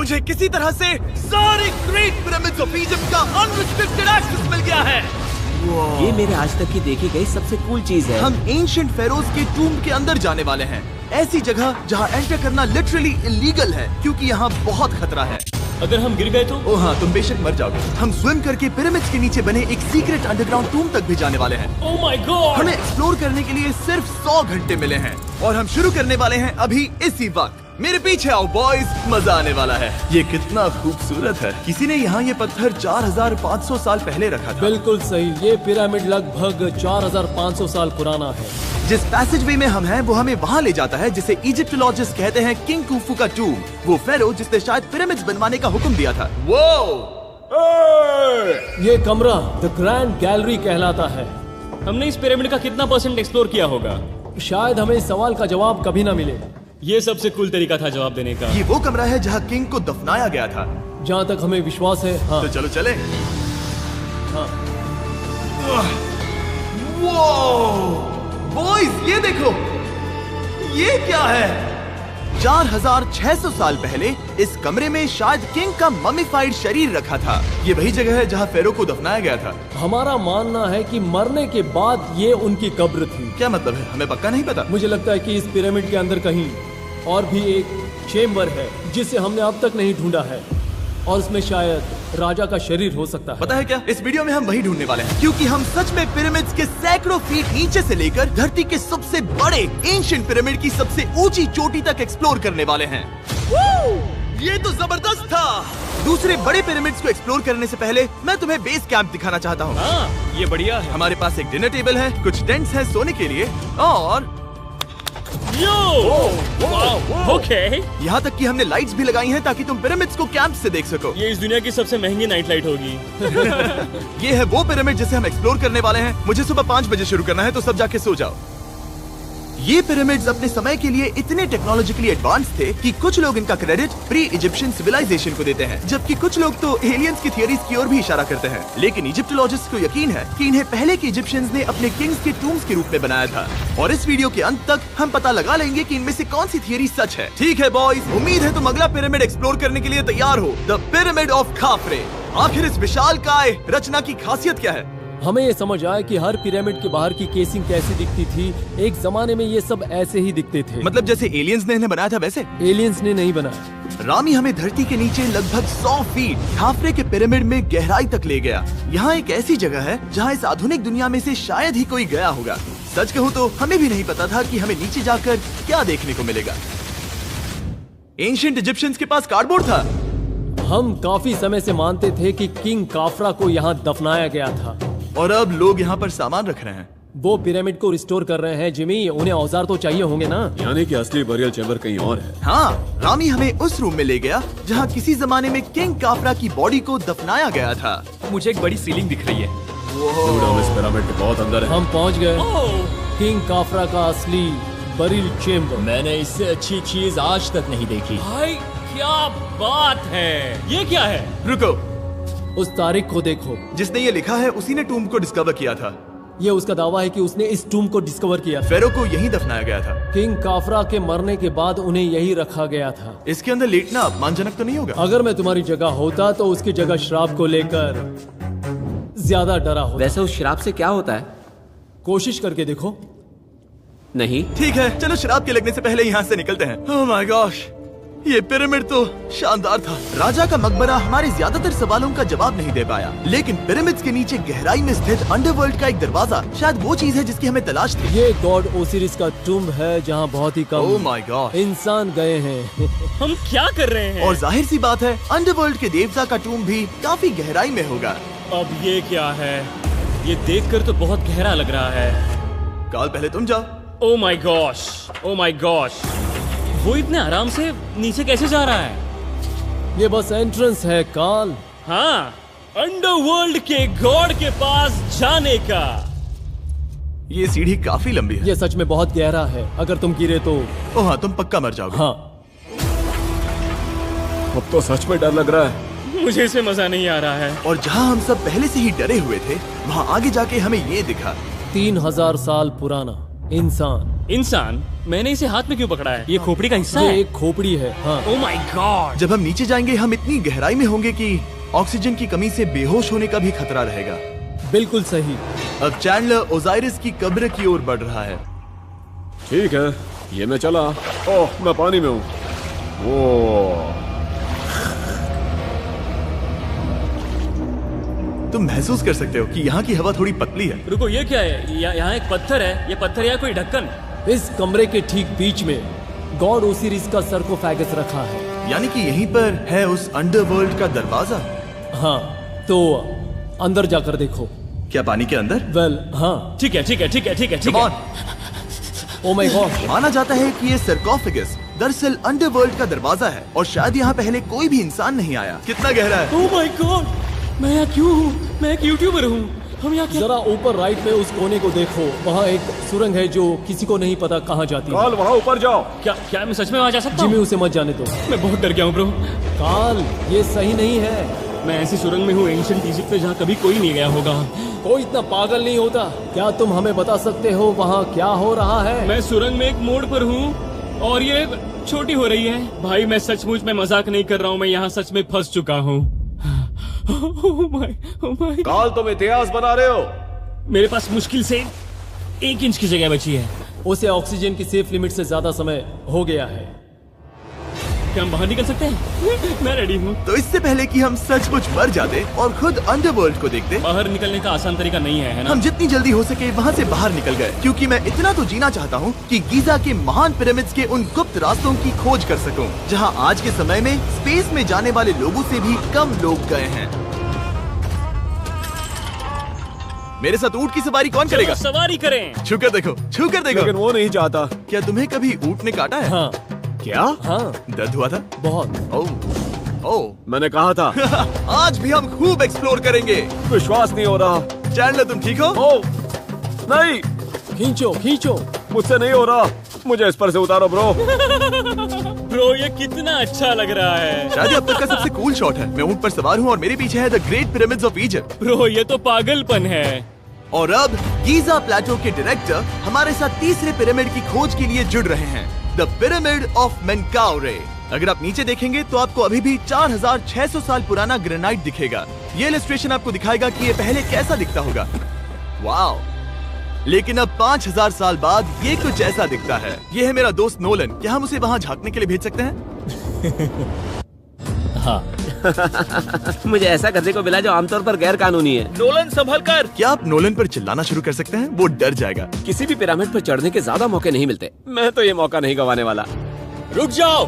मुझे किसी तरह से सारे ग्रेट पिरामिड्स ऑफ इजिप्ट का अनरिस्ट्रिक्टेड एक्सेस मिल गया है। ये मेरे आज तक की देखी गई सबसे कूल चीज है। हम एंशिएंट फेरोज के टूम के अंदर जाने वाले हैं, ऐसी जगह जहाँ एंटर करना लिटरली इलीगल है क्योंकि यहाँ बहुत खतरा है। अगर हम गिर गए तो? ओ हाँ, तुम बेशक मर जाओगे। हम स्विम करके पिरामिड्स के नीचे बने एक सीक्रेट अंडरग्राउंड टूम तक भी जाने वाले हैं। Oh my God! हमें एक्सप्लोर करने के लिए सिर्फ 100 घंटे मिले हैं और हम शुरू करने वाले हैं अभी इसी वक्त। मेरे पीछे आओ बॉयज, मजा आने वाला है। ये कितना खूबसूरत है। किसी ने यहाँ ये पत्थर 4500 साल पहले रखा था। बिल्कुल सही, ये पिरामिड लगभग 4500 साल पुराना है। जिस पैसेज वे में हम हैं वो हमें वहाँ ले जाता है जिसे इजिप्टोलॉजिस्ट कहते हैं किंग कुफू का टूम, वो फेरो जिसने शायद पिरामिड्स बनवाने का हुक्म दिया था। ये कमरा द ग्रैंड गैलरी कहलाता है। हमने इस पिरामिड का कितना % एक्सप्लोर किया होगा? शायद हमें इस सवाल का जवाब कभी ना मिले। ये सबसे कूल तरीका था जवाब देने का। ये वो कमरा है जहाँ किंग को दफनाया गया था। जहाँ तक हमें विश्वास है। हाँ। तो चलो चले। हाँ। बॉयज ये देखो, ये क्या है? 4600 साल पहले इस कमरे में शायद किंग का ममीफाइड शरीर रखा था। ये वही जगह है जहाँ फेरो को दफनाया गया था। हमारा मानना है कि मरने के बाद ये उनकी कब्र थी। क्या मतलब है? हमें पक्का नहीं पता। मुझे लगता है कि इस पिरामिड के अंदर कहीं और भी एक चेम्बर है जिसे हमने अब तक नहीं ढूंढा है और उसमें शायद राजा का शरीर हो सकता है। पता है क्या, इस वीडियो में हम वही ढूंढने वाले हैं क्योंकि हम सच में पिरामिड्स के सैकड़ों फीट नीचे से लेकर धरती के सबसे बड़े एंशिएंट पिरामिड की सबसे ऊंची चोटी तक एक्सप्लोर करने वाले हैं। ये तो जबरदस्त था। दूसरे बड़े पिरामिड्स को एक्सप्लोर करने से पहले मैं तुम्हें बेस कैंप दिखाना चाहता हूँ। हाँ, ये बढ़िया है। हमारे पास एक डिनर टेबल है, कुछ टेंट्स हैं सोने के लिए और ओके। यहाँ तक कि हमने लाइट्स भी लगाई हैं ताकि तुम पिरामिड्स को कैंप से देख सको। ये इस दुनिया की सबसे महंगी नाइट लाइट होगी। ये है वो पिरामिड जिसे हम एक्सप्लोर करने वाले हैं। मुझे सुबह 5 बजे शुरू करना है तो सब जाके सो जाओ। ये पिरामिड्स अपने समय के लिए इतने टेक्नोलॉजिकली एडवांस थे कि कुछ लोग इनका क्रेडिट प्री इजिप्शियन सिविलाइजेशन को देते हैं, जबकि कुछ लोग तो एलियंस की थियरीज की ओर भी इशारा करते हैं। लेकिन इजिप्टोलॉजिस्ट को यकीन है कि इन्हें पहले के इजिप्शियंस ने अपने किंग्स के टूम्स के रूप में बनाया था। और इस वीडियो के अंत तक हम पता लगा लेंगे कि इनमें से कौन सी थियरी सच है। ठीक है बॉयज, उम्मीद है तुम अगला पिरामिड एक्सप्लोर करने के लिए तैयार हो, द पिरामिड ऑफ खाफरे। आखिर इस विशालकाय रचना की खासियत क्या है? हमें ये समझ आया कि हर पिरामिड के बाहर की केसिंग कैसी दिखती थी। एक जमाने में ये सब ऐसे ही दिखते थे। मतलब जैसे एलियंस ने इन्हें बनाया था वैसे? एलियंस ने नहीं बनाया। रामी हमें धरती के नीचे लगभग 100 फीट खाफरे के पिरामिड में गहराई तक ले गया। यहाँ एक ऐसी जगह है जहाँ इस आधुनिक दुनिया में से शायद ही कोई गया होगा। सच कहूँ तो हमें भी नहीं पता था कि हमें नीचे जाकर क्या देखने को मिलेगा। एंशिएंट इजिप्शियंस के पास कार्डबोर्ड था। हम काफी समय से मानते थे कि किंग काफरा को यहाँ दफनाया गया था और अब लोग यहाँ पर सामान रख रहे हैं। वो पिरामिड को रिस्टोर कर रहे हैं। जिमी, उन्हें औजार तो चाहिए होंगे ना? यानी कि असली बरियल चेंबर कहीं और है। हाँ, रामी हमें उस रूम में ले गया जहाँ किसी जमाने में किंग काफरा की बॉडी को दफनाया गया था। मुझे एक बड़ी सीलिंग दिख रही है। डूड, हम इस पिरामिड के बहुत अंदर है। हम पहुँच गए किंग काफरा का असली बरियल चेंबर। मैंने इससे अच्छी चीज आज तक नहीं देखी। भाई क्या बात है! ये क्या है? रुको, उस तारीख को देखो। जिसने ये लिखा है उसी ने टूम को डिस्कवर किया था। ये उसका दावा है कि उसने इस टूम को डिस्कवर किया था। फेरो को यहीं दफनाया गया था। किंग काफरा के मरने के बाद उन्हें यही रखा गया था। इसके अंदर लेटना अपमानजनक तो नहीं होगा? अगर मैं तुम्हारी जगह होता तो उसकी जगह श्राप को लेकर ज्यादा डरा होता। वैसे उस शराब से क्या होता है? कोशिश करके देखो। नहीं। ठीक है, चलो शराब के लगने से पहले यहाँ से निकलते हैं। ओह माय गॉश, ये पिरामिड तो शानदार था। राजा का मकबरा हमारे ज्यादातर सवालों का जवाब नहीं दे पाया, लेकिन पिरामिड्स के नीचे गहराई में स्थित अंडरवर्ल्ड का एक दरवाजा शायद वो चीज है जिसकी हमें तलाश थी। ये गॉड ओसिरिस का टूम्ब है जहाँ बहुत ही कम ओह माय गॉड इंसान गए हैं। हम क्या कर रहे हैं? और जाहिर सी बात है अंडरवर्ल्ड के देवता का टूम्ब भी काफी गहराई में होगा। अब ये क्या है? ये देखकर तो बहुत गहरा लग रहा है। काल, पहले तुम जाओ। Oh my gosh, oh my gosh, वो इतने आराम से नीचे कैसे जा रहा है? ये बस एंट्रेंस है काल। हाँ, अंडरवर्ल्ड के गॉड के पास जाने का। ये सीढ़ी काफी लंबी है। ये सच में बहुत गहरा है। अगर तुम गिरे तो ओह हाँ, तुम पक्का मर जाओगे। हाँ। अब तो सच में डर लग रहा है। मुझे इसमें मजा नहीं आ रहा है। और जहाँ हम सब पहले से ही डरे हुए थे, वहाँ आगे जाके हमें ये दिखा। 3000 साल पुराना इंसान। इंसान, मैंने इसे हाथ में क्यों पकड़ा है? ये खोपड़ी का हिस्सा ये है। एक खोपड़ी है। हाँ। Oh my God. जब हम नीचे जाएंगे हम इतनी गहराई में होंगे कि ऑक्सीजन की कमी से बेहोश होने का भी खतरा रहेगा। बिल्कुल सही। अब चैंडलर ओजाइरिस की कब्र की ओर बढ़ रहा है। ठीक है, ये मैं चला। ओह, मैं पानी में हूँ। वो तुम महसूस कर सकते हो कि यहाँ की हवा थोड़ी पतली है। रुको, ये क्या है? यहाँ एक पत्थर है। ये पत्थर या कोई ढक्कन? इस कमरे के ठीक बीच में गॉड ओसिरिस का सरकोफेगस रखा है। यानी कि यहीं पर है उस अंडरवर्ल्ड का दरवाजा। हाँ, तो अंदर जाकर देखो। क्या पानी के अंदर? वेल, हाँ। ठीक है, ठीक है, ठीक है, ठीक है, ठीक Come है। on। Oh my God. माना जाता है कि ये सरकोफेगस दरअसल अंडरवर्ल्ड का दरवाजा है और शायद यहाँ पहले कोई भी इंसान नहीं आया। कितना गहरा है? ओह माय गॉड, मैं यहाँ क्यों हूँ? मैं एक यूट्यूबर हूँ। हम यहाँ क्या? जरा ऊपर राइट में उस कोने को देखो, वहाँ एक सुरंग है जो किसी को नहीं पता कहाँ जाती है। काल, वहाँ ऊपर जाओ। क्या मैं सच में वहाँ जा सकता जिमी, हूँ? उसे मत जाने दो। मैं बहुत डर गया हूँ ब्रो। काल, ये सही नहीं है। मैं ऐसी सुरंग में हूँ एंशिएंट इजिप्ट में जहाँ कभी कोई नहीं गया होगा। कोई इतना पागल नहीं होता। क्या तुम हमें बता सकते हो वहाँ क्या हो रहा है? मैं सुरंग में एक मोड़ पर हूँ और ये छोटी हो रही है। भाई मैं सचमुच में मजाक नहीं कर रहा हूँ, मैं यहाँ सच में फंस चुका हूँ। Oh my. काल, तुम इतिहास बना रहे हो। मेरे पास मुश्किल से 1 इंच की जगह बची है। उसे ऑक्सीजन की सेफ लिमिट से ज्यादा समय हो गया है। क्या हम बाहर निकल सकते हैं? मैं रेडी हूँ। तो इससे पहले कि हम सचमुच मर जाते और खुद अंडरवर्ल्ड को देखते, बाहर निकलने का आसान तरीका नहीं है ना? हम जितनी जल्दी हो सके वहाँ से बाहर निकल गए, क्योंकि मैं इतना तो जीना चाहता हूँ कि गीजा के महान पिरामिड्स के उन गुप्त रास्तों की खोज कर सकूं, जहाँ आज के समय में स्पेस में जाने वाले लोगों से भी कम लोग गए हैं। मेरे साथ ऊंट की सवारी कौन चलो करेगा? सवारी करें। छू कर देखो, छू कर देखो। लेकिन वो नहीं चाहता। क्या तुम्हें कभी ऊंट ने काटा है? हाँ। क्या? हाँ, दर्द हुआ था? बहुत। ओह ओह। मैंने कहा था। आज भी हम खूब एक्सप्लोर करेंगे। विश्वास नहीं हो रहा। चैंडलर, तुम ठीक हो? ओह, नहीं, खींचो खींचो। मुझसे नहीं हो रहा। मुझे इस पर से उतारो ब्रो। ब्रो ये कितना अच्छा लग रहा है। शायद ये अब तक का सबसे कूल शॉट है। मैं ऊंट पर सवार हूँ और मेरे पीछे है the great pyramids of Egypt. Bro ये तो पागलपन है। और अब गीजा प्लेटो के डायरेक्टर हमारे साथ तीसरे पिरामिड की खोज के लिए जुड़ रहे हैं, द पिरामिड ऑफ मेनकाउरे। अगर आप नीचे देखेंगे तो आपको अभी भी 4600 साल पुराना ग्रेनाइट दिखेगा। ये इलस्ट्रेशन आपको दिखाएगा कि ये पहले कैसा दिखता होगा। वाओ! लेकिन अब 5000 साल बाद ये कुछ ऐसा दिखता है। ये है मेरा दोस्त नोलन। क्या हम उसे वहाँ झांकने के लिए भेज सकते हैं? हाँ। मुझे ऐसा करने को मिला जो आमतौर पर गैर कानूनी है। नोलन संभल कर। क्या आप नोलन पर चिल्लाना शुरू कर सकते हैं? वो डर जाएगा। किसी भी पिरामिड पर चढ़ने के ज्यादा मौके नहीं मिलते। मैं तो ये मौका नहीं गंवाने वाला। रुक जाओ,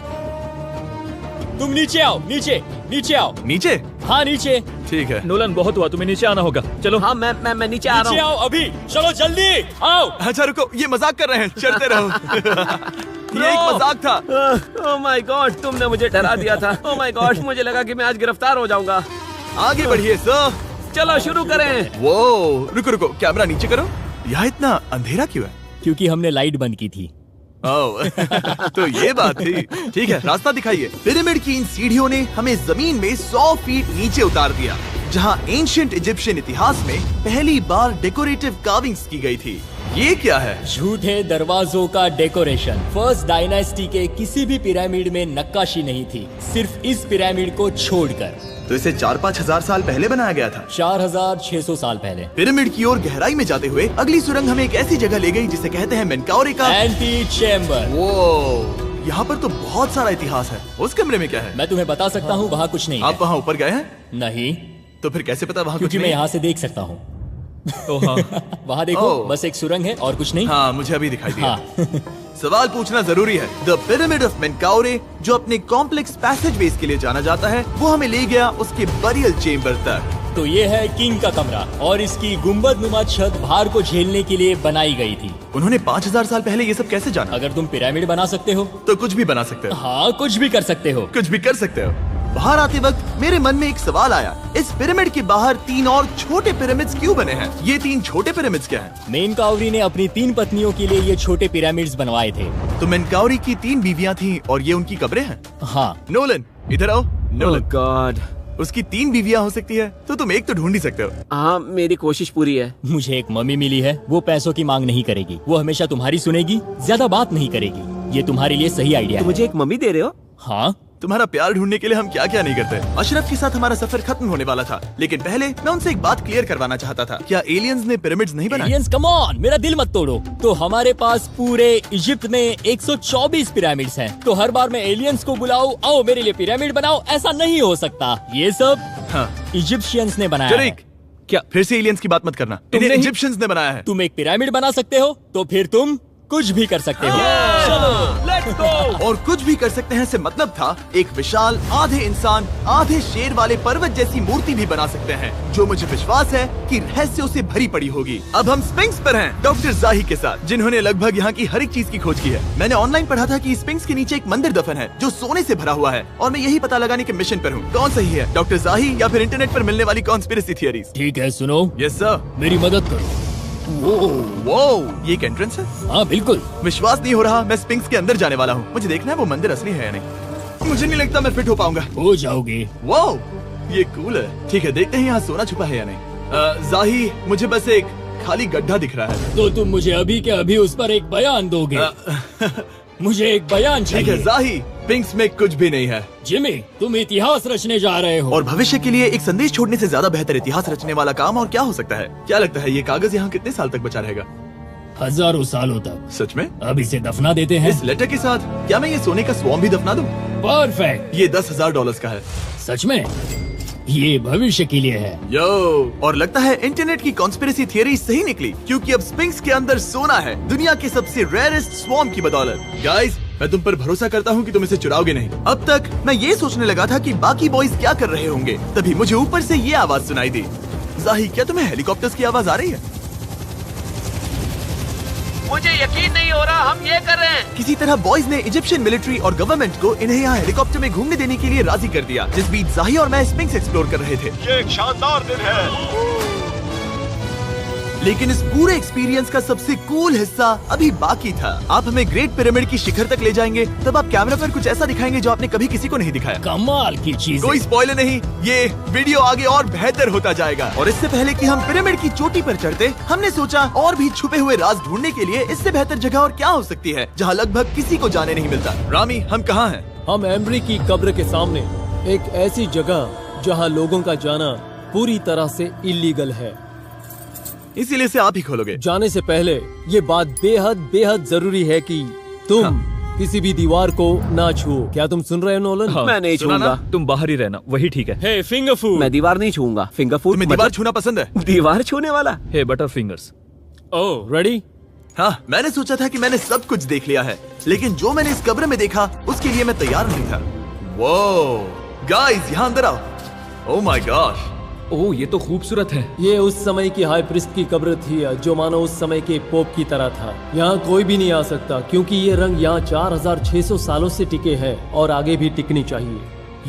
तुम नीचे आओ। नीचे नीचे आओ। नीचे? हाँ नीचे। ठीक है। नोलन बहुत हुआ, तुम्हें नीचे आना होगा। चलो। हाँ, मैं नीचे आ नीचे रहा हूँ। आओ अभी। चलो जल्दी आओ। अच्छा रुको, ये मजाक कर रहे हैं। चढ़ते रहो। ये एक मजाक था। ओह माय गॉड, तुमने मुझे डरा दिया था। ओह माय गॉड, मुझे लगा कि मैं आज गिरफ्तार हो जाऊंगा। आगे बढ़िए सर। चलो शुरू करें। वो रुको रुको, कैमरा नीचे करो। यहाँ इतना अंधेरा क्यों है? क्योंकि हमने लाइट बंद की थी। ओह, तो ये बात थी। ठीक है, रास्ता दिखाइए। पिरामिड की इन सीढ़ियों ने हमें जमीन में 100 फीट नीचे उतार दिया, जहाँ एंशिएंट इजिप्शियन इतिहास में पहली बार डेकोरेटिव कार्विंग्स की गई थी। ये क्या है? झूठे दरवाजों का डेकोरेशन। फर्स्ट डायनास्टी के किसी भी पिरामिड में नक्काशी नहीं थी, सिर्फ इस पिरामिड को छोड़कर। तो इसे 4-5 हजार साल पहले बनाया गया था। 4600 साल पहले। पिरामिड की ओर गहराई में जाते हुए अगली सुरंग हमें एक ऐसी जगह ले गई जिसे कहते हैं मेनकाउरे का एंटी चैम्बर। वो यहाँ पर तो बहुत सारा इतिहास है। उस कमरे में क्या है? मैं तुम्हें बता सकता हूँ, वहाँ कुछ नहीं आप है। वहाँ ऊपर गए हैं? नहीं, तो फिर कैसे पता वहाँ कुछ क्योंकि मैं नहीं? यहाँ से देख सकता हूँ। वहाँ देखो, ओह। बस एक सुरंग है और कुछ नहीं। हाँ, मुझे अभी दिखाई दिया। हाँ। सवाल पूछना जरूरी है। द पिरामिड ऑफ मेनकाउरे, जो अपने कॉम्प्लेक्स पैसेजवेज के लिए जाना जाता है, वो हमें ले गया उसके बरियल चेम्बर तक। तो ये है किंग का कमरा और इसकी गुंबदनुमा छत भार को झेलने के लिए बनाई गई थी। उन्होंने 5000 साल पहले ये सब कैसे जाना? अगर तुम पिरामिड बना सकते हो तो कुछ भी बना सकते हो। हाँ, कुछ भी कर सकते हो। कुछ भी कर सकते हो। बाहर आते वक्त मेरे मन में एक सवाल आया, इस पिरामिड के बाहर 3 और छोटे पिरामिड्स क्यों बने हैं? ये 3 छोटे पिरामिड्स क्या हैं? मेनकाउरी ने अपनी 3 पत्नियों के लिए ये छोटे पिरामिड्स बनवाए थे। तो मेनकाउरी की 3 बीवियां थीं और ये उनकी कब्रें हैं। हाँ। नोलन, इधर आओ। ओह नोलन, गॉड, उसकी 3 बीवियां हो सकती है, तो तुम एक तो ढूंढ ही सकते हो। हाँ, मेरी कोशिश पूरी है। मुझे एक मम्मी मिली है, वो पैसों की मांग नहीं करेगी, वो हमेशा तुम्हारी सुनेगी, ज्यादा बात नहीं करेगी। ये तुम्हारे लिए सही आइडिया तो है। मुझे एक मम्मी दे रहे हो? हाँ, तुम्हारा प्यार ढूंढने के लिए हम क्या क्या नहीं करते। अशरफ के साथ हमारा सफर खत्म होने वाला था, लेकिन पहले मैं उनसे एक बात क्लियर करवाना चाहता था। क्या एलियंस ने पिरामिड्स नहीं बनाए? एलियंस, कम ऑन, मेरा दिल मत तोड़ो। तो हमारे पास पूरे इजिप्ट में 124 पिरामिड्स हैं। तो हर बार मैं एलियंस को बुलाऊं, आओ मेरे लिए पिरामिड बनाओ, ऐसा नहीं हो सकता। ये सब हाँ। इजिप्शियंस ने बनाया है। शरीक, क्या फिर से एलियंस की बात मत करना। इन्हें नहीं- इजिप्शियंस ने बनाया है। तुम एक पिरामिड बना सकते हो, तो फिर तुम कुछ भी कर सकते हो। Let's go. और कुछ भी कर सकते हैं से मतलब था एक विशाल आधे इंसान आधे शेर वाले पर्वत जैसी मूर्ति भी बना सकते हैं, जो मुझे विश्वास है कि रहस्यों से भरी पड़ी होगी। अब हम स्पिंक्स पर हैं, डॉक्टर जाही के साथ, जिन्होंने लगभग यहाँ की हर एक चीज की खोज की है। मैंने ऑनलाइन पढ़ा था कि स्पिंक्स के नीचे एक मंदिर दफन है जो सोने से भरा हुआ है, और मैं यही पता लगाने के मिशन पर हूँ। कौन सही है, डॉक्टर जाही या फिर इंटरनेट पर मिलने वाली कॉन्स्पिरेसी थियरीज? ठीक है, सुनो, यस सर। मेरी मदद करो। वो ये एक एंट्रेंस है? हाँ बिल्कुल। विश्वास नहीं हो रहा, मैं स्पिंक्स के अंदर जाने वाला हूँ। मुझे देखना है वो मंदिर असली है या नहीं। मुझे नहीं लगता मैं फिट हो पाऊंगा। हो जाओगे। वाओ, ये कूल है। ठीक है, देखते हैं यहाँ सोना छुपा है या नहीं। जाही, मुझे बस एक खाली गड्ढा दिख रहा है। तो तुम मुझे अभी के अभी उस पर एक बयान दोगे? मुझे एक बयान ठीक है चाहिए। जाही, स्पिंक्स में कुछ भी नहीं है। जिमी, तुम इतिहास रचने जा रहे हो। और भविष्य के लिए एक संदेश छोड़ने से ज्यादा बेहतर इतिहास रचने वाला काम और क्या हो सकता है? क्या लगता है ये कागज यहाँ कितने साल तक बचा रहेगा? हजारों सालों तक। सच में? अब इसे दफना देते हैं। इस लेटर के साथ क्या मैं ये सोने का स्वॉर्म भी दफना दूं? परफेक्ट। ये $10,000 का है। सच में? ये भविष्य के लिए है। यो, और लगता है इंटरनेट की कॉन्स्पिरेसी थियरी सही निकली, क्योंकि अब स्पिंक्स के अंदर सोना है, दुनिया के सबसे रेयरेस्ट स्वॉर्म की बदौलत। गाइस, मैं तुम पर भरोसा करता हूँ कि तुम इसे चुराओगे नहीं। अब तक मैं ये सोचने लगा था कि बाकी बॉयज क्या कर रहे होंगे, तभी मुझे ऊपर से ये आवाज सुनाई दी। जाही, क्या तुम्हें हेलीकॉप्टर्स की आवाज आ रही है? मुझे यकीन नहीं हो रहा हम ये कर रहे हैं। किसी तरह बॉयज ने इजिप्शियन मिलिट्री और गवर्नमेंट को इन्हें यहाँ हेलीकॉप्टर में घूमने देने के लिए राजी कर दिया, जिस बीच जाही और मैं स्पिंक्स एक्सप्लोर कर रहे थे। ये एक शानदार दिन है। लेकिन इस पूरे एक्सपीरियंस का सबसे कूल हिस्सा अभी बाकी था। आप हमें ग्रेट पिरामिड की शिखर तक ले जाएंगे, तब आप कैमरा पर कुछ ऐसा दिखाएंगे जो आपने कभी किसी को नहीं दिखाया। कमाल की चीज। कोई स्पॉइलर नहीं, ये वीडियो आगे और बेहतर होता जाएगा। और इससे पहले कि हम पिरामिड की चोटी पर चढ़ते, हमने सोचा और भी छुपे हुए राज ढूंढने के लिए इससे बेहतर जगह और क्या हो सकती है, जहाँ लगभग किसी को जाने नहीं मिलता। रामी, हम कहाँ हैं? हम एम्ब्री की कब्र के सामने, एक ऐसी जगह जहां लोगों का जाना पूरी तरह से इलीगल है। इसीलिए से आप ही खोलोगे। जाने से पहले ये बात बेहद बेहद जरूरी है कि तुम किसी भी दीवार को ना छुओ। क्या तुम सुन रहे हो नोलन? मैं नहीं सुना ना? छूंगा। तुम बाहर ही रहना, वही ठीक है। हे फिंगर फूड। मैं दीवार नहीं छूंगा। फिंगर फूड तुम्हें दीवार छूना पसंद है? दीवार छूने वाला? हे बटर फिंगर्स। ओह, रेडी? हाँ, मैंने सोचा था कि मैंने सब कुछ देख लिया है, लेकिन जो मैंने इस कब्र में देखा उसके लिए मैं तैयार नहीं था। वो गाइस, यहाँ अंदर आओ। ओह माय गॉश, ओह, ये तो खूबसूरत है। ये उस समय की हाई प्रिस्ट की कब्र थी, जो मानो उस समय के पोप की तरह था। यहाँ कोई भी नहीं आ सकता, क्योंकि ये रंग यहाँ 4600 सालों से टिके हैं और आगे भी टिकनी चाहिए।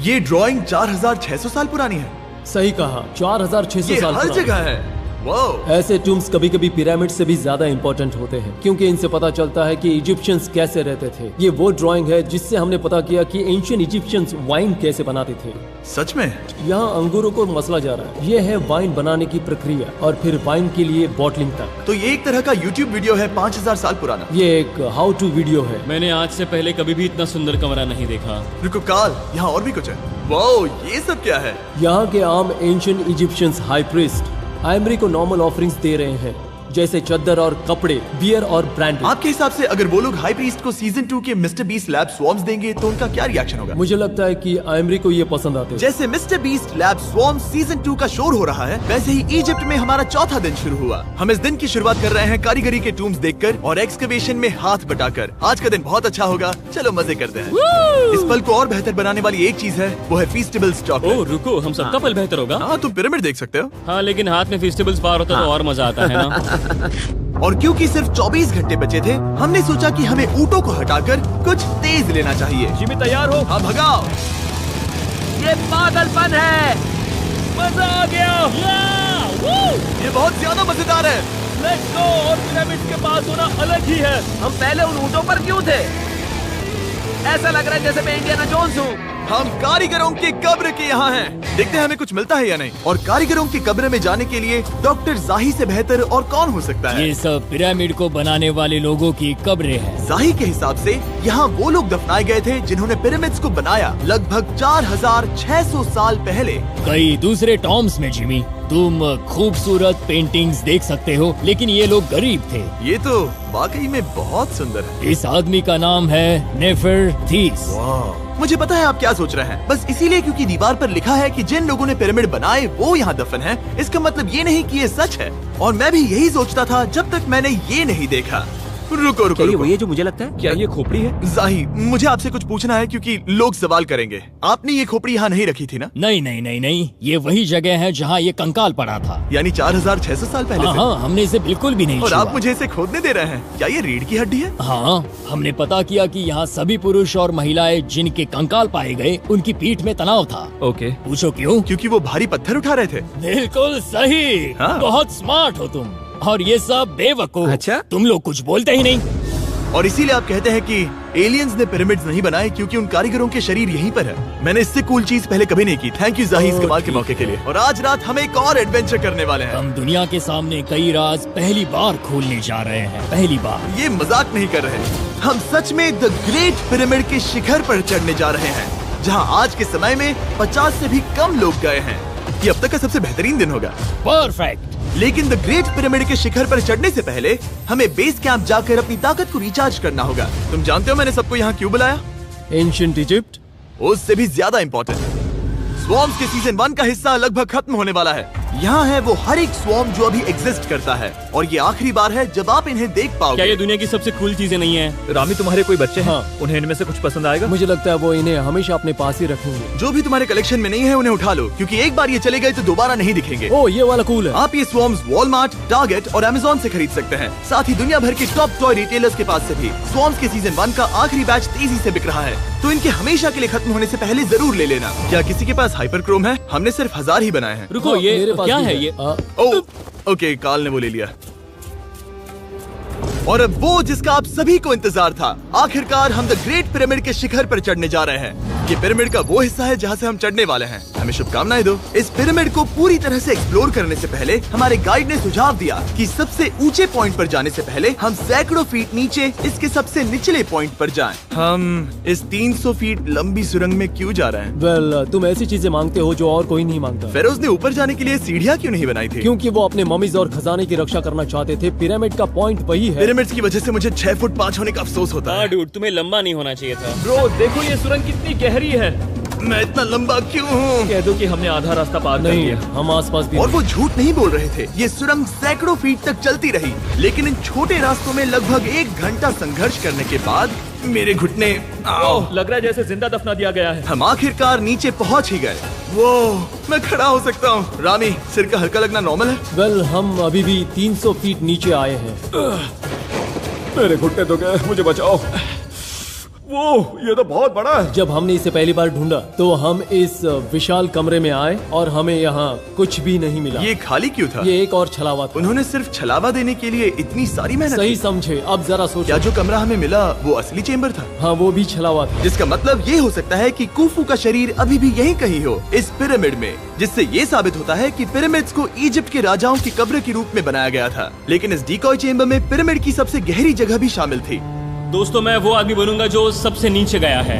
ये ड्राइंग 4600 साल पुरानी है। सही कहा, 4600 ये साल हर पुरानी। जगह है। वाह, ऐसे टूम्स कभी कभी पिरामिड से भी ज्यादा इंपॉर्टेंट होते हैं, क्योंकि इनसे पता चलता है कि इजिप्शियंस कैसे रहते थे। ये वो ड्राइंग है जिससे हमने पता किया कि एंशियंट इजिप्शियंस वाइन कैसे बनाते थे। सच में? यहाँ अंगूरों को मसला जा रहा है। ये है वाइन बनाने की प्रक्रिया और फिर वाइन के लिए बॉटलिंग तक। तो ये एक तरह का YouTube वीडियो है 5000 साल पुराना। ये एक हाउ टू वीडियो है। मैंने आज से पहले कभी भी इतना सुंदर कमरा नहीं देखा। रुको काल, यहाँ और भी कुछ है। वाओ, ये सब क्या है? यहाँ के आम एंशियंट इजिप्शियंस हाई प्रीस्ट आयमरी को नॉर्मल ऑफरिंग्स दे रहे हैं, जैसे चद्दर और कपड़े, बियर और ब्रांडी। आपके हिसाब से अगर वो लोग हाई प्रीस्ट को सीजन 2 के मिस्टर बीस्ट लैब स्वॉर्म्स देंगे तो उनका क्या रिएक्शन होगा? मुझे लगता है कि आयमरी को ये पसंद आते हैं। जैसे मिस्टर बीस्ट लैब स्वॉर्म्स सीजन 2 का शोर हो रहा है, वैसे ही इजिप्ट में हमारा चौथा दिन शुरू हुआ। हम इस दिन की शुरुआत कर रहे हैं कारीगरी के टूम्स देखकर और एक्सकवेशन में हाथ बटाकर। आज का दिन बहुत अच्छा होगा, चलो मजे करते हैं। इस पल को और बेहतर बनाने वाली एक चीज है, वो है फीस्टेबल्स ओह चॉकलेट। रुको, हम सबका पल बेहतर होगा। हाँ, तुम पिरामिड देख सकते हो। हाँ, लेकिन हाथ में फेस्टिवल्स बार होता तो और मजा आता है ना। और क्योंकि सिर्फ 24 घंटे बचे थे, हमने सोचा कि हमें ऊँटों को हटाकर कुछ तेज लेना चाहिए। जिमी तैयार हो? हाँ, भगाओ। ये पागलपन है। मजा आ गया। ये बहुत ज्यादा मजेदार है। Let's go. और पिरामिड के पास होना अलग ही है। हम पहले उन ऊँटों पर क्यों थे? ऐसा लग रहा है जैसे मैं इंडियाना जोन्स हूँ। हम कारीगरों की कब्र के यहाँ हैं। देखते हैं हमें कुछ मिलता है या नहीं। और कारीगरों की कब्र में जाने के लिए डॉक्टर जाही से बेहतर और कौन हो सकता है। ये सब पिरामिड को बनाने वाले लोगों की कब्रें हैं। जाही के हिसाब से यहाँ वो लोग दफनाए गए थे जिन्होंने पिरामिड्स को बनाया लगभग 4600 साल पहले। कई दूसरे टॉम्स में जिमी, तुम खूबसूरत पेंटिंग्स देख सकते हो, लेकिन ये लोग गरीब थे। ये तो वाकई में बहुत सुंदर है। इस आदमी का नाम है नेफरथीस। मुझे पता है आप क्या सोच रहे हैं, बस इसीलिए क्योंकि दीवार पर लिखा है कि जिन लोगों ने पिरामिड बनाए वो यहाँ दफन है, इसका मतलब ये नहीं कि ये सच है। और मैं भी यही सोचता था जब तक मैंने ये नहीं देखा। रुको रुको, रुको। वही है जो मुझे लगता है। क्या ये खोपड़ी है? जाही, मुझे आपसे कुछ पूछना है क्योंकि लोग सवाल करेंगे। आपने ये खोपड़ी यहाँ नहीं रखी थी ना? नहीं नहीं नहीं नहीं, ये वही जगह है जहाँ ये कंकाल पड़ा था। यानी 4600 साल पहले से? हाँ, हमने इसे बिल्कुल भी नहीं और छुआ। आप मुझे इसे खोदने दे रहे हैं? क्या ये रीढ़ की हड्डी है? हाँ, हमने पता किया कि यहाँ सभी पुरुष और महिलाएं जिनके कंकाल पाए गए उनकी पीठ में तनाव था। ओके। पूछो क्यों? क्योंकि वो भारी पत्थर उठा रहे थे। बिल्कुल सही। हाँ। बहुत स्मार्ट हो तुम। और ये सब बेवकूफ। अच्छा? तुम लोग कुछ बोलते ही नहीं। और इसीलिए आप कहते हैं कि एलियंस ने पिरामिड्स नहीं बनाए क्योंकि उन कारीगरों के शरीर यहीं पर है। मैंने इससे कूल चीज पहले कभी नहीं की। थैंक यू जाही इस कमाल के मौके के लिए। और आज रात हम एक और एडवेंचर करने वाले हैं। हम दुनिया के सामने कई राज पहली बार खोलने जा रहे हैं। पहली बार। ये मजाक नहीं कर रहे, हम सच में द ग्रेट पिरामिड के शिखर पर चढ़ने जा रहे हैं, जहां आज के समय में 50 से भी कम लोग गए हैं। ये अब तक का सबसे बेहतरीन दिन होगा। परफेक्ट। लेकिन द ग्रेट पिरामिड के शिखर पर चढ़ने से पहले हमें बेस कैंप जाकर अपनी ताकत को रिचार्ज करना होगा। तुम जानते हो मैंने सबको यहाँ क्यों बुलाया? Ancient Egypt. उससे भी ज्यादा इम्पोर्टेंट, स्वॉर्म्स के सीजन 1 का हिस्सा लगभग खत्म होने वाला है। यहाँ है वो हर एक स्वॉर्म जो अभी एग्जिस्ट करता है, और ये आखिरी बार है जब आप इन्हें देख क्या पाओगे। ये दुनिया की सबसे कूल चीजें नहीं है? रामी, तुम्हारे कोई बच्चे हैं? हाँ। उन्हें इनमें से कुछ पसंद आएगा? मुझे लगता है वो इन्हें हमेशा अपने पास ही रखेंगे। जो भी तुम्हारे कलेक्शन में नहीं है उन्हें उठा लो, क्योंकि एक बार ये चले गए तो दोबारा नहीं दिखेंगे। ओ, ये वाला कूल है। आप ये स्वॉर्म्स वॉलमार्ट, टारगेट और अमेज़न से खरीद सकते हैं। साथ ही दुनिया भर के टॉप टॉय रिटेलर्स के पास से भी। स्वॉर्म्स के सीजन 1 का आखिरी बैच तेजी से बिक रहा है, तो इनके हमेशा के लिए खत्म होने से पहले जरूर ले लेना। क्या किसी के पास हाइपर क्रोम है? हमने सिर्फ 1000 ही बनाए हैं। रुको, हाँ, ये मेरे पास क्या भी है ये? ओके, काल ने वो ले लिया। और अब वो जिसका आप सभी को इंतजार था, आखिरकार हम द ग्रेट पिरामिड के शिखर पर चढ़ने जा रहे हैं। ये पिरामिड का वो हिस्सा है जहाँ से हम चढ़ने वाले हैं। हमें शुभकामनाएं दो। इस पिरामिड को पूरी तरह से एक्सप्लोर करने से पहले हमारे गाइड ने सुझाव दिया कि सबसे ऊंचे पॉइंट पर जाने से पहले हम सैकड़ों फीट नीचे इसके सबसे निचले पॉइंट पर जाएं। हम इस 300 फीट लंबी सुरंग में क्यों जा रहे हैं? वेल, तुम ऐसी चीजें मांगते हो जो और कोई नहीं मांगता। फेरोज ने ऊपर जाने के लिए सीढ़ियाँ क्यों नहीं बनाई थी? क्योंकि वो अपने ममीज और खजाने की रक्षा करना चाहते थे। पिरामिड का पॉइंट वही है। पिरामिड्स की वजह से मुझे 6 फुट 5 होने का अफसोस होता हाँ है। डूड, तुम्हें लंबा नहीं होना चाहिए था। ब्रो, देखो ये सुरंग कितनी गहरी है। मैं इतना लंबा क्यों हूँ? कह दो कि हमने आधा रास्ता पार कर नहीं, लिया। हम आसपास भी और नहीं। वो झूठ नहीं बोल रहे थे। ये सुरंग सैकड़ों फीट तक चलती रही, लेकिन इन छोटे रास्तों में लगभग 1 घंटा संघर्ष करने के बाद मेरे घुटने ओह, लग रहा है जैसे जिंदा दफना दिया गया है। हम आखिरकार नीचे पहुंच ही गए। वो मैं खड़ा हो सकता हूँ। रामी, सिर का हल्का लगना नॉर्मल है? वेल, हम अभी भी 300 फीट नीचे आए हैं। मेरे घुटने तो गए, मुझे बचाओ। वो ये तो बहुत बड़ा है। जब हमने इसे पहली बार ढूंढा तो हम इस विशाल कमरे में आए और हमें यहाँ कुछ भी नहीं मिला। ये खाली क्यों था? ये एक और छलावा था। उन्होंने सिर्फ छलावा देने के लिए इतनी सारी मेहनत सही की। समझे। अब जरा सोचो। क्या जो कमरा हमें मिला वो असली चेम्बर था? हाँ, वो भी छलावा था। जिसका मतलब ये हो सकता है कि कुफू का शरीर अभी भी यहीं कहीं हो, इस पिरामिड में, जिससे ये साबित होता है कि पिरामिड्स को इजिप्ट के राजाओं की कब्र के रूप में बनाया गया था। लेकिन इस डिकॉय चेम्बर में पिरामिड की सबसे गहरी जगह भी शामिल थी। दोस्तों, मैं वो आदमी बनूंगा जो सबसे नीचे गया है।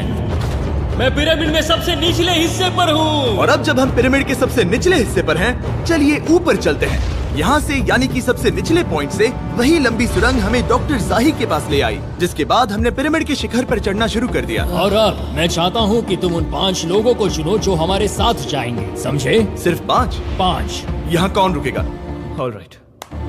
मैं पिरामिड में सबसे निचले हिस्से पर हूँ। और अब जब हम पिरामिड के सबसे निचले हिस्से पर हैं, चलिए ऊपर चलते हैं। यहाँ से यानी कि सबसे निचले पॉइंट से वही लंबी सुरंग हमें डॉक्टर जाही के पास ले आई, जिसके बाद हमने पिरामिड के शिखर पर चढ़ना शुरू कर दिया। और अब मैं चाहता हूँ कि तुम उन 5 लोगों को चुनो जो हमारे साथ जाएंगे, समझे? सिर्फ 5? 5। यहाँ कौन रुकेगा? Alright.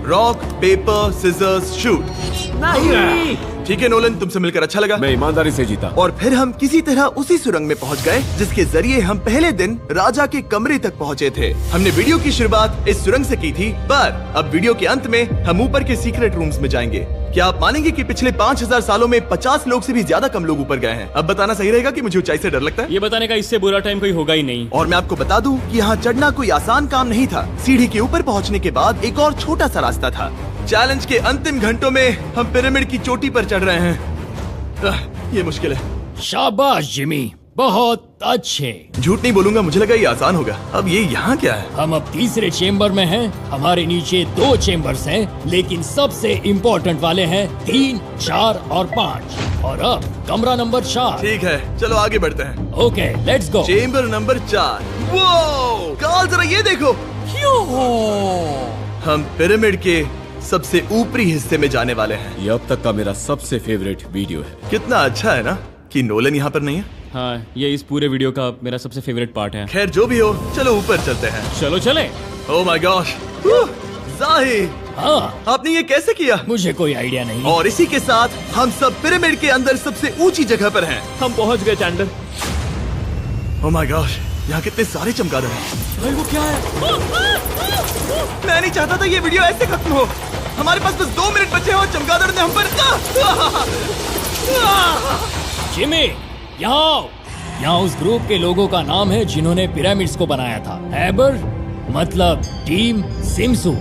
Rock, paper, scissors, shoot. ठीक है नोलन, तुमसे मिलकर अच्छा लगा। मैं ईमानदारी से जीता। और फिर हम किसी तरह उसी सुरंग में पहुंच गए जिसके जरिए हम पहले दिन राजा के कमरे तक पहुंचे थे। हमने वीडियो की शुरुआत इस सुरंग से की थी, पर अब वीडियो के अंत में हम ऊपर के सीक्रेट रूम्स में जाएंगे। क्या आप मानेंगे कि पिछले 5000 सालों में 50 लोग से भी ज्यादा कम लोग ऊपर गए हैं? अब बताना सही रहेगा कि मुझे ऊंचाई से डर लगता है। ये बताने का इससे बुरा टाइम कोई होगा ही नहीं। और मैं आपको बता दूं कि यहाँ चढ़ना कोई आसान काम नहीं था। सीढ़ी के ऊपर पहुँचने के बाद एक और छोटा सा रास्ता था। चैलेंज के अंतिम घंटों में हम पिरामिड की चोटी पर चढ़ रहे हैं। ये मुश्किल है। शाबाश जिमी, बहुत अच्छे। झूठ नहीं बोलूंगा, मुझे लगा ये आसान होगा। अब ये यहाँ क्या है? हम अब तीसरे चेम्बर में हैं। हमारे नीचे 2 चेम्बर्स हैं, लेकिन सबसे इम्पोर्टेंट वाले हैं 3, 4 और 5। और अब कमरा नंबर 4। ठीक है, चलो आगे बढ़ते हैं। Okay, let's go. Chamber number 4। वो कार्ल, जरा ये देखो। हम पिरामिड के सबसे ऊपरी हिस्से में जाने वाले हैं। ये अब तक का मेरा सबसे फेवरेट वीडियो है। कितना अच्छा है ना कि नोलन यहाँ पर नहीं है। हाँ, ये इस पूरे वीडियो का मेरा सबसे फेवरेट पार्ट है। खैर जो भी हो, चलो ऊपर चलते हैं। चलो चले। ओह माय गॉश, जाहिर, हाँ, आपने ये कैसे किया? मुझे कोई आइडिया नहीं। और इसी के साथ हम सब पिरामिड के अंदर सबसे ऊंची जगह पर हैं। हम पहुंच गए चैंडलर। ओह माय गॉश, यहाँ कितने सारे चमगादड़ हैं। भाई वो क्या है? मैं नहीं चाहता था ये वीडियो ऐसे खत्म हो। हमारे पास बस 2 मिनट बचे हैं और चमगादड़ ने हम पर जिमी, यहाँ आओ। यहाँ उस ग्रुप के लोगों का नाम है जिन्होंने पिरामिड्स को बनाया था। एबर मतलब टीम, सिमसू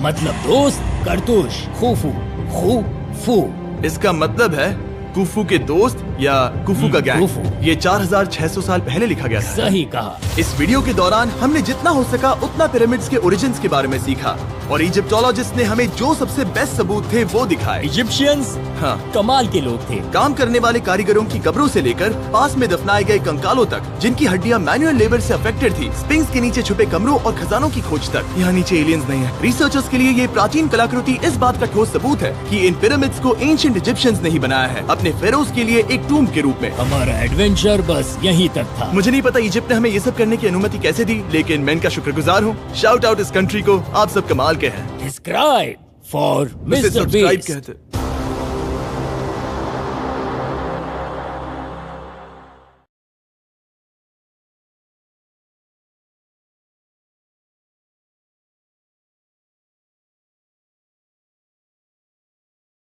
मतलब दोस्त, करतूश, खुफू, खुफू। इसका मतलब है कुफू के दोस्त या कुफू का गैंग। कुफू। ये 4600 साल पहले लिखा गया था। सही कहा। इस वीडियो के दौरान हमने जितना हो सका उतना पिरामिड्स के ओरिजिन्स के बारे में सीखा और इजिप्टोलॉजिस्ट ने हमें जो सबसे बेस्ट सबूत थे वो दिखाए। इजिप्शियंस हाँ, कमाल के लोग थे। काम करने वाले कारीगरों की कब्रों से लेकर पास में दफनाए गए कंकालों तक, जिनकी हड्डियां मैनुअल लेबर से अफेक्टेड थी, स्पिंक्स के नीचे छुपे कमरों और खजानों की खोज तक। यहाँ नीचे एलियंस नहीं है। रिसर्चर्स के लिए ये प्राचीन कलाकृति इस बात का ठोस सबूत है कि इन पिरामिड्स को एंशिएंट इजिप्शियंस ने ही बनाया है, अपने फेरोज के लिए एक टूम्ब के रूप में। हमारा एडवेंचर बस यहीं तक था। मुझे नहीं पता इजिप्ट ने हमें ये सब करने की अनुमति कैसे दी, लेकिन मैं इनका शुक्रगुजार हूँ। शाउट आउट इस कंट्री को, आप सब कमाल के हैं। Subscribe for उसे Mr. Subscribe Beast। कहते